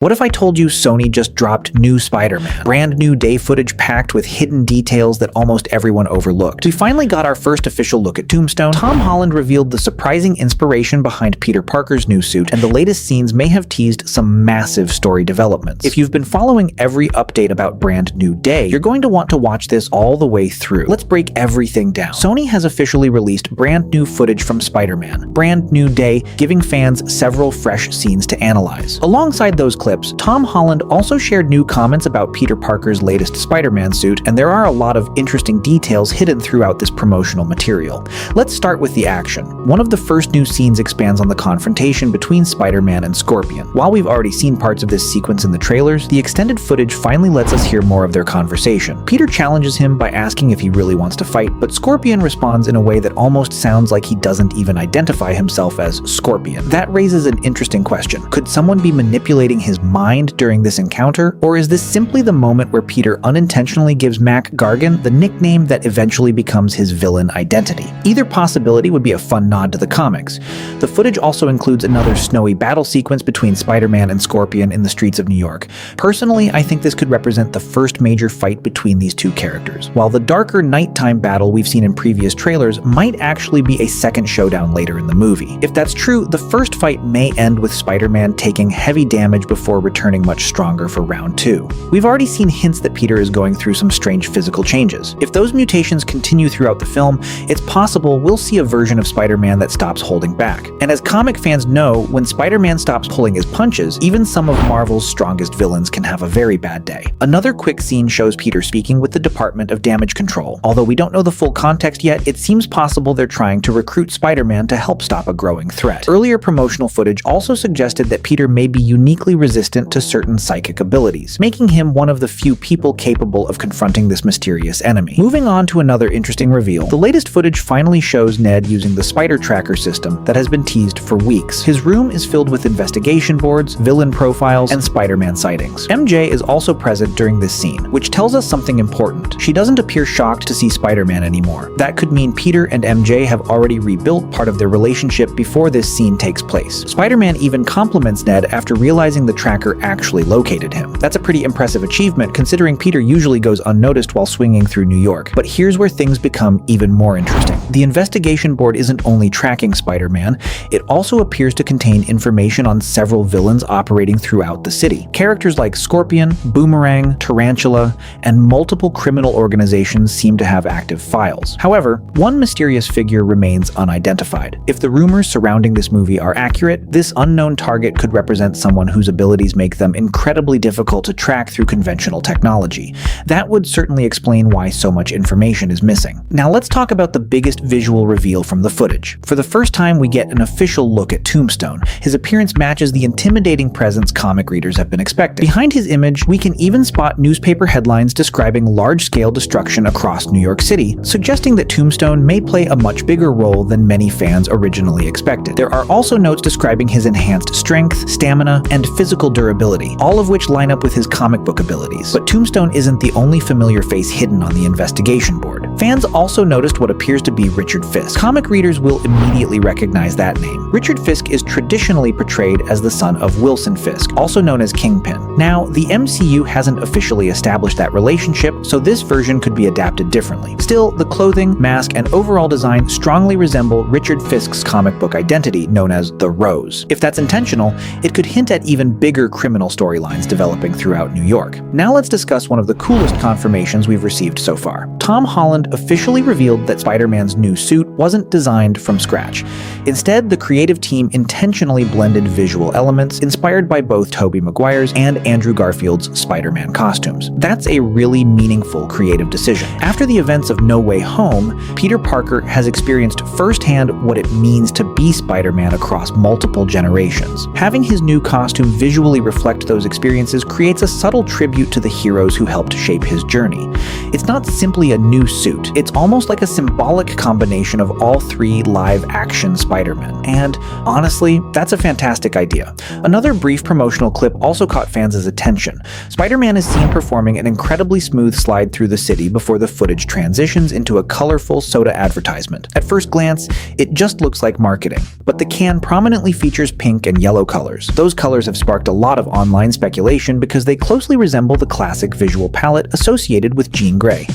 What if I told you Sony just dropped new Spider-Man? Brand new day footage packed with hidden details that almost everyone overlooked. We finally got our first official look at Tombstone. Tom Holland revealed the surprising inspiration behind Peter Parker's new suit, and the latest scenes may have teased some massive story developments. If you've been following every update about Brand New Day, you're going to want to watch this all the way through. Let's break everything down. Sony has officially released brand new footage from Spider-Man, Brand New Day, giving fans several fresh scenes to analyze. Alongside those clips, Tom Holland also shared new comments about Peter Parker's latest Spider-Man suit, and there are a lot of interesting details hidden throughout this promotional material. Let's start with the action. One of the first new scenes expands on the confrontation between Spider-Man and Scorpion. While we've already seen parts of this sequence in the trailers, the extended footage finally lets us hear more of their conversation. Peter challenges him by asking if he really wants to fight, but Scorpion responds in a way that almost sounds like he doesn't even identify himself as Scorpion. That raises an interesting question. Could someone be manipulating his mind during this encounter, or is this simply the moment where Peter unintentionally gives Mac Gargan the nickname that eventually becomes his villain identity? Either possibility would be a fun nod to the comics. The footage also includes another snowy battle sequence between Spider-Man and Scorpion in the streets of New York. Personally, I think this could represent the first major fight between these two characters, while the darker nighttime battle we've seen in previous trailers might actually be a second showdown later in the movie. If that's true, the first fight may end with Spider-Man taking heavy damage before returning much stronger for round 2. We've already seen hints that Peter is going through some strange physical changes. If those mutations continue throughout the film, it's possible we'll see a version of Spider-Man that stops holding back. And as comic fans know, when Spider-Man stops pulling his punches, even some of Marvel's strongest villains can have a very bad day. Another quick scene shows Peter speaking with the Department of Damage Control. Although we don't know the full context yet, it seems possible they're trying to recruit Spider-Man to help stop a growing threat. Earlier promotional footage also suggested that Peter may be uniquely resistant to certain psychic abilities, making him one of the few people capable of confronting this mysterious enemy. Moving on to another interesting reveal, the latest footage finally shows Ned using the spider tracker system that has been teased for weeks. His room is filled with investigation boards, villain profiles, and Spider-Man sightings. MJ is also present during this scene, which tells us something important. She doesn't appear shocked to see Spider-Man anymore. That could mean Peter and MJ have already rebuilt part of their relationship before this scene takes place. Spider-Man even compliments Ned after realizing the tracker actually located him. That's a pretty impressive achievement considering Peter usually goes unnoticed while swinging through New York. But here's where things become even more interesting. The investigation board isn't only tracking Spider-Man, it also appears to contain information on several villains operating throughout the city. Characters like Scorpion, Boomerang, Tarantula, and multiple criminal organizations seem to have active files. However, one mysterious figure remains unidentified. If the rumors surrounding this movie are accurate, this unknown target could represent someone whose abilities make them incredibly difficult to track through conventional technology. That would certainly explain why so much information is missing. Now let's talk about the biggest visual reveal from the footage. For the first time, we get an official look at Tombstone. His appearance matches the intimidating presence comic readers have been expecting. Behind his image, we can even spot newspaper headlines describing large-scale destruction across New York City, suggesting that Tombstone may play a much bigger role than many fans originally expected. There are also notes describing his enhanced strength, stamina, and physical durability, all of which line up with his comic book abilities. But Tombstone isn't the only familiar face hidden on the investigation board. Fans also noticed what appears to be Richard Fisk. Comic readers will immediately recognize that name. Richard Fisk is traditionally portrayed as the son of Wilson Fisk, also known as Kingpin. Now, the MCU hasn't officially established that relationship, so this version could be adapted differently. Still, the clothing, mask, and overall design strongly resemble Richard Fisk's comic book identity, known as the Rose. If that's intentional, it could hint at even bigger criminal storylines developing throughout New York. Now let's discuss one of the coolest confirmations we've received so far. Tom Holland officially revealed that Spider-Man's new suit wasn't designed from scratch. Instead, the creative team intentionally blended visual elements inspired by both Tobey Maguire's and Andrew Garfield's Spider-Man costumes. That's a really meaningful creative decision. After the events of No Way Home, Peter Parker has experienced firsthand what it means to be Spider-Man across multiple generations. Having his new costume visually reflect those experiences creates a subtle tribute to the heroes who helped shape his journey. It's not simply a new suit, it's almost like a symbolic combination of all three live-action Spider-Men. And honestly, that's a fantastic idea. Another brief promotional clip also caught fans' attention. Spider-Man is seen performing an incredibly smooth slide through the city before the footage transitions into a colorful soda advertisement. At first glance, it just looks like marketing, but the can prominently features pink and yellow colors. Those colors have sparked a lot of online speculation because they closely resemble the classic visual palette associated with Jean Grey.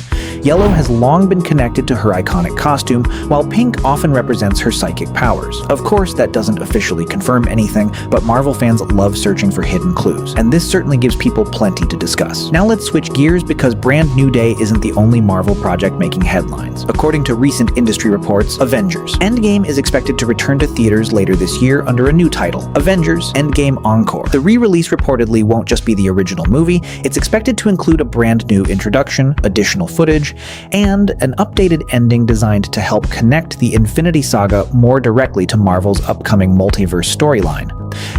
Yellow has long been connected to her iconic costume, while pink often represents her psychic powers. Of course, that doesn't officially confirm anything, but Marvel fans love searching for hidden clues, and this certainly gives people plenty to discuss. Now let's switch gears because Brand New Day isn't the only Marvel project making headlines. According to recent industry reports, Avengers Endgame is expected to return to theaters later this year under a new title, Avengers Endgame Encore. The re-release reportedly won't just be the original movie, it's expected to include a brand new introduction, additional footage, and an updated ending designed to help connect the Infinity Saga more directly to Marvel's upcoming multiverse storyline.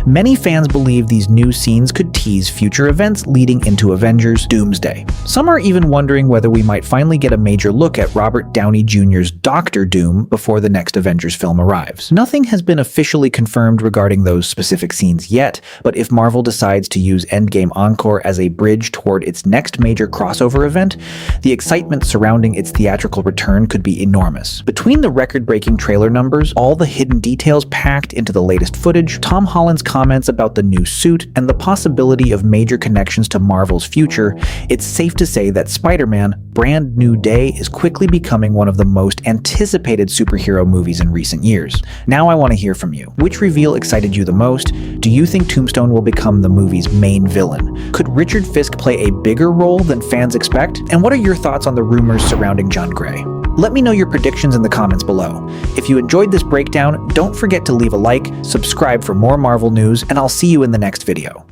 Many fans believe these new scenes could tease future events leading into Avengers Doomsday. Some are even wondering whether we might finally get a major look at Robert Downey Jr.'s Doctor Doom before the next Avengers film arrives. Nothing has been officially confirmed regarding those specific scenes yet, but if Marvel decides to use Endgame Encore as a bridge toward its next major crossover event, the excitement surrounding its theatrical return could be enormous. Between the record-breaking trailer numbers, all the hidden details packed into the latest footage, Tom Holland's comments about the new suit, and the possibility of major connections to Marvel's future, it's safe to say that Spider-Man Brand New Day is quickly becoming one of the most anticipated superhero movies in recent years. Now I want to hear from you. Which reveal excited you the most? Do you think Tombstone will become the movie's main villain? Could Richard Fisk play a bigger role than fans expect? And what are your thoughts on the rumors surrounding John Grey? Let me know your predictions in the comments below. If you enjoyed this breakdown, don't forget to leave a like, subscribe for more Marvel news, and I'll see you in the next video.